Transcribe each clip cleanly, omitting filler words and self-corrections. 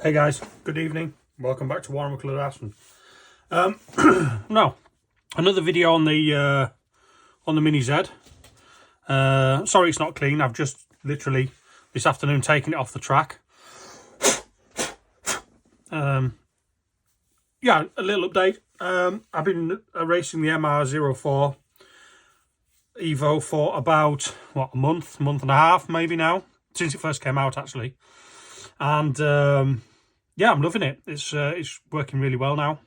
Hey guys, good evening. Welcome back to Warren McClure Aston. Now, another video on the MiniZ. Sorry it's not clean. I've just literally this afternoon taken it off the track. Yeah, a little update. I've been racing the MR-04 Evo for about what, a month and a half maybe now, since it first came out actually. And yeah, I'm loving it. It's working really well now.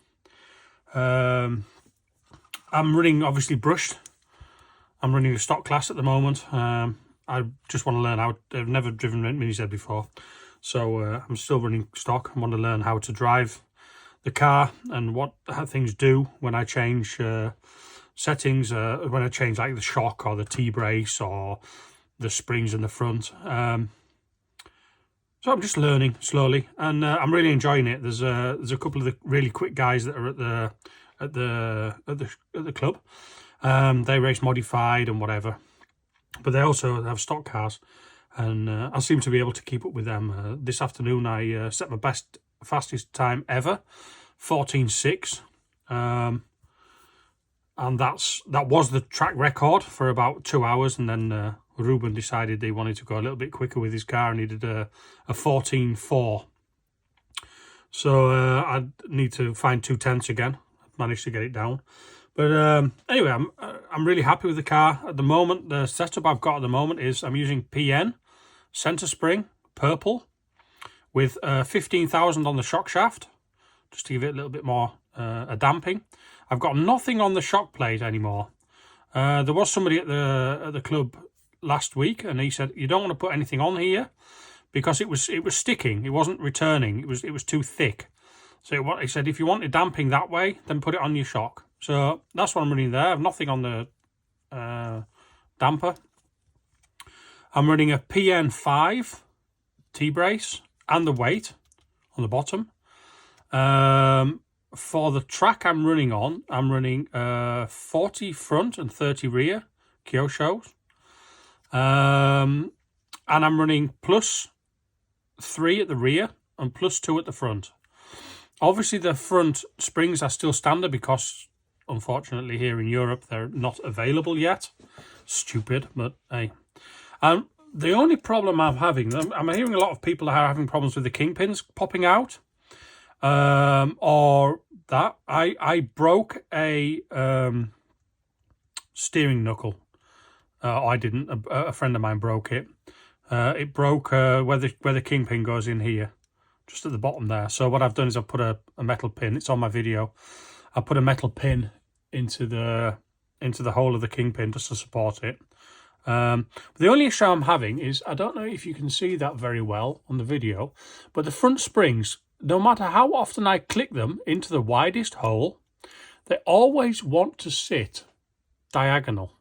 I'm running obviously brushed. I'm running a stock class at the moment. I just want to learn how. I've never driven MiniZ before, so I'm still running stock. I want to learn how to drive the car and how things do when I change settings. When I change like the shock or the T-brace or the springs in the front. So I'm just learning slowly, and I'm really enjoying it. There's a couple of the really quick guys that are at the club. They race modified and whatever, but they also have stock cars, and I seem to be able to keep up with them. This afternoon I set my fastest time ever, 14.6, and that was the track record for about 2 hours, and then Ruben decided they wanted to go a little bit quicker with his car and he did a 14.4. So I need to find 2/10 again. I've managed to get it down. But anyway, I'm really happy with the car at the moment. The setup I've got at the moment is I'm using PN center spring purple with 15,000 on the shock shaft, just to give it a little bit more a damping. I've got nothing on the shock plate anymore. There was somebody at the club last week, and he said you don't want to put anything on here because it was sticking. It wasn't returning. It was too thick. So he said if you want it damping that way, then put it on your shock. So that's what I'm running there. I have nothing on the damper. I'm running a PN5 T-brace and the weight on the bottom. For the track I'm running on, I'm running 40 front and 30 rear Kyosho. And I'm running +3 at the rear and +2 at the front. Obviously the front springs are still standard because unfortunately here in Europe they're not available yet. Stupid, but hey. The only problem I'm having, I'm hearing a lot of people are having problems with the kingpins popping out. Or that I broke a steering knuckle. I didn't. A friend of mine broke it. It broke where the kingpin goes in here, just at the bottom there. So what I've done is I've put a metal pin. It's on my video. I put a metal pin into the hole of the kingpin just to support it. But the only issue I'm having is I don't know if you can see that very well on the video, but the front springs, no matter how often I click them into the widest hole, they always want to sit diagonal.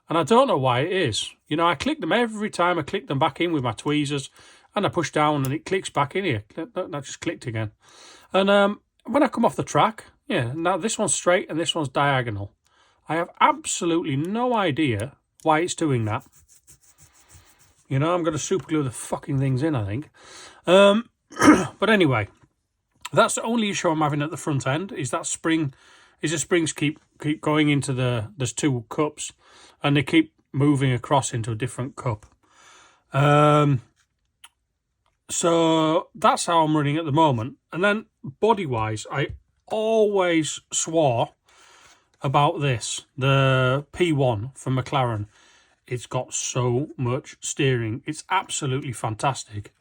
And I don't know why it is. You know, I click them every time I click them back in with my tweezers, and I push down and it clicks back in here. That just clicked again. And when I come off the track, yeah, now this one's straight and this one's diagonal. I have absolutely no idea why it's doing that. You know, I'm going to super glue the fucking things in, I think. But anyway, that's the only issue I'm having at the front end, is that the springs keep going into there's two cups, and they keep moving across into a different cup. So that's how I'm running at the moment. And then body-wise, I always swore about this, the P1 from McLaren. It's got so much steering. It's absolutely fantastic.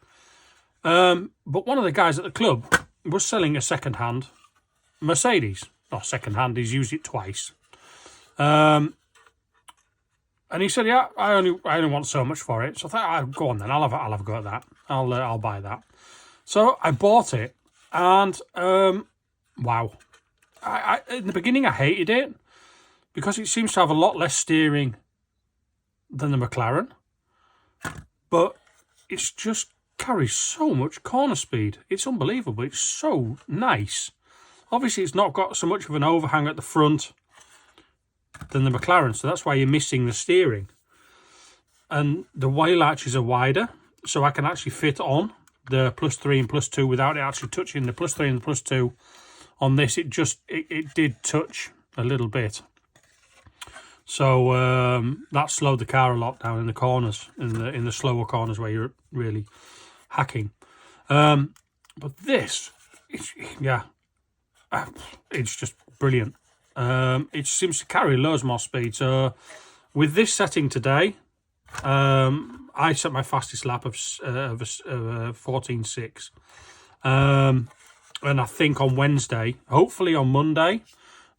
But one of the guys at the club was selling a second-hand Mercedes. Not second-hand, he's used it twice. And he said, yeah, I only want so much for it. So I thought, go on then, I'll have a go at that. I'll buy that. So I bought it, and wow. In the beginning I hated it because it seems to have a lot less steering than the McLaren. But it's just carries so much corner speed. It's unbelievable. It's so nice. Obviously it's not got so much of an overhang at the front than the McLaren, so that's why you're missing the steering. And the wheel arches are wider, so I can actually fit on the +3 and +2 without it actually touching the +3 and the +2 on this. It did touch a little bit. So that slowed the car a lot down in the corners, in the slower corners where you're really hacking. But this, it's just brilliant. It seems to carry loads more speed. So with this setting today, I set my fastest lap of 14.6. And I think on Wednesday, hopefully on Monday,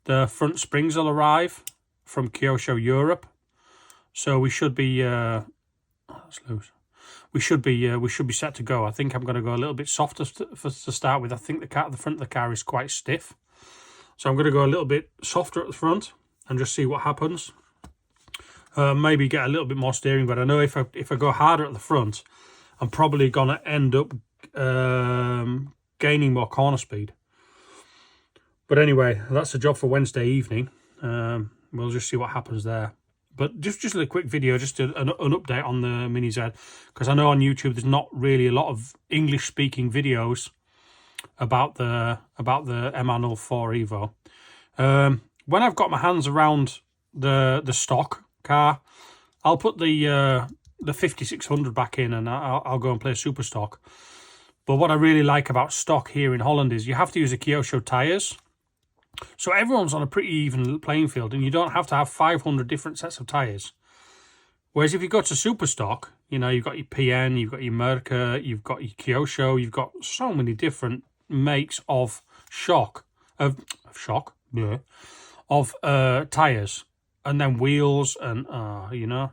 the front springs will arrive from Kyosho Europe. So we should be let's lose. We should be set to go. I think I'm going to go a little bit softer to start with. I think the front of the car is quite stiff. So I'm going to go a little bit softer at the front and just see what happens. Maybe get a little bit more steering, but I know if I go harder at the front, I'm probably going to end up gaining more corner speed. But anyway, that's the job for Wednesday evening. We'll just see what happens there. But just a quick video, just an update on the MiniZ, because I know on YouTube there's not really a lot of English-speaking videos about the MR-04 Evo. When I've got my hands around the stock car, I'll put the 5600 back in, and I'll go and play super stock. But what I really like about stock here in Holland is you have to use the Kyosho tires. So everyone's on a pretty even playing field, and you don't have to have 500 different sets of tyres. Whereas if you go to super stock, you know, you've got your PN, you've got your Merca, you've got your Kyosho, you've got so many different makes of tyres, and then wheels, and you know.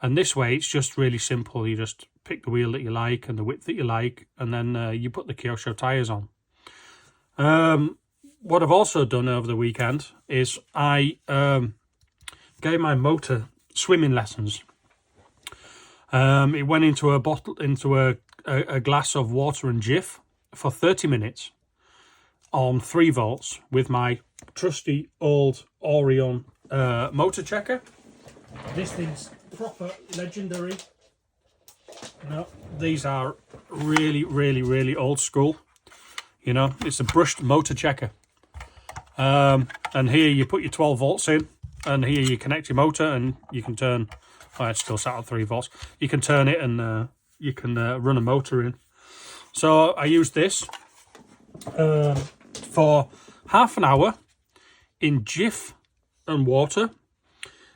And this way, it's just really simple. You just pick the wheel that you like and the width that you like, and then you put the Kyosho tyres on. What I've also done over the weekend is I gave my motor swimming lessons. It went into a bottle, into a glass of water and Jif for 30 minutes on 3 volts with my trusty old Orion motor checker. This thing's proper legendary. No, these are really, really, really old school. You know, it's a brushed motor checker. And here you put your 12 volts in, and here you connect your motor, and you can turn, well, it's still sat on 3 volts. You can turn it, and you can run a motor in. So I used this for half an hour in Jif and water,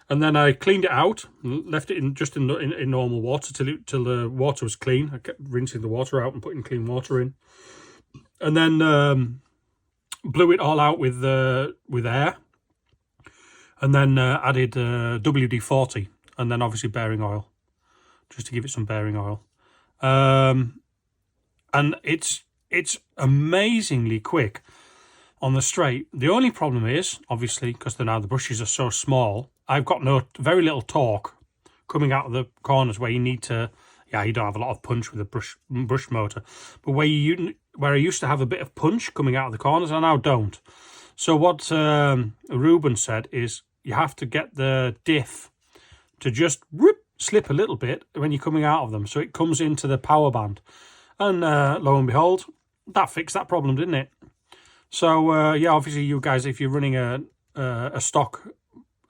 and then I cleaned it out, left it in just in normal water till the water was clean. I kept rinsing the water out and putting clean water in, and then blew it all out with air, and then added WD-40, and then obviously bearing oil, just to give it some bearing oil. And it's amazingly quick on the straight. The only problem is, obviously, because now the brushes are so small, I've got very little torque coming out of the corners where you need to. Yeah, you don't have a lot of punch with a brush motor, but where I used to have a bit of punch coming out of the corners, I now don't. So what Ruben said is you have to get the diff to just slip a little bit when you're coming out of them, so it comes into the power band. And lo and behold, that fixed that problem, didn't it? So yeah, obviously you guys, if you're running a stock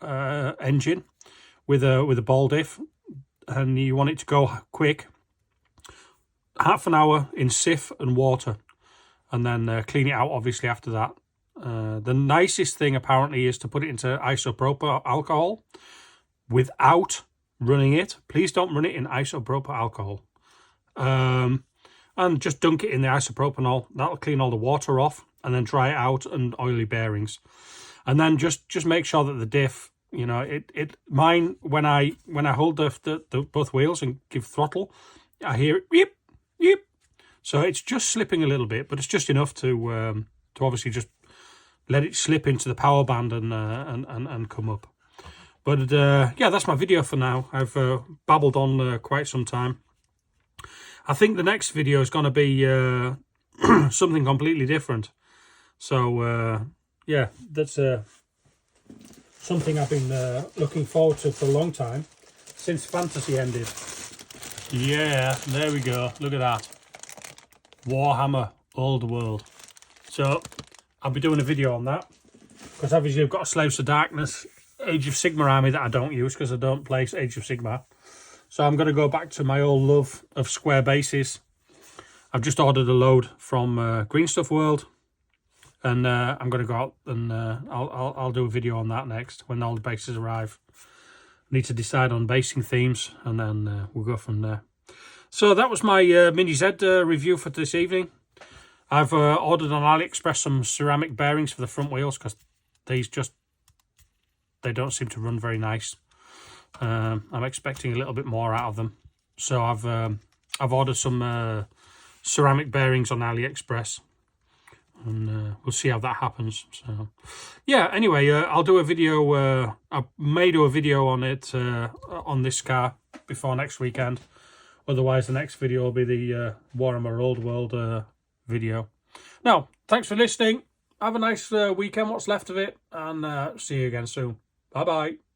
engine with a ball diff, and you want it to go quick, half an hour in Sif and water, and then clean it out obviously after that. The nicest thing apparently is to put it into isopropyl alcohol without running it. Please don't run it in isopropyl alcohol, and just dunk it in the isopropanol. That'll clean all the water off, and then dry it out and oily bearings. And then just make sure that the diff, you know, mine, when I hold the both wheels and give throttle, I hear it yip yip. So it's just slipping a little bit, but it's just enough to obviously just let it slip into the power band and come up. But yeah, that's my video for now. I've babbled on quite some time. I think the next video is going to be something completely different. So yeah, that's something I've been looking forward to for a long time, since Fantasy ended. Yeah, there we go. Look at that. Warhammer Old World. So I'll be doing a video on that, because obviously I've got a Slouch of Darkness Age of Sigmar army that I don't use because I don't play Age of Sigmar. So I'm going to go back to my old love of square bases. I've just ordered a load from Green Stuff World, and I'm going to go out and I'll do a video on that next when all the bases arrive. I need to decide on basing themes, and then we'll go from there. So that was my MiniZ review for this evening. I've ordered on AliExpress some ceramic bearings for the front wheels, because these they don't seem to run very nice. I'm expecting a little bit more out of them, so I've ordered some ceramic bearings on AliExpress, and we'll see how that happens. So yeah, anyway, I'll do a video. I may do a video on it on this car before next weekend. Otherwise, the next video will be the Warhammer Old World video. Now, thanks for listening. Have a nice weekend, what's left of it, and see you again soon. Bye bye.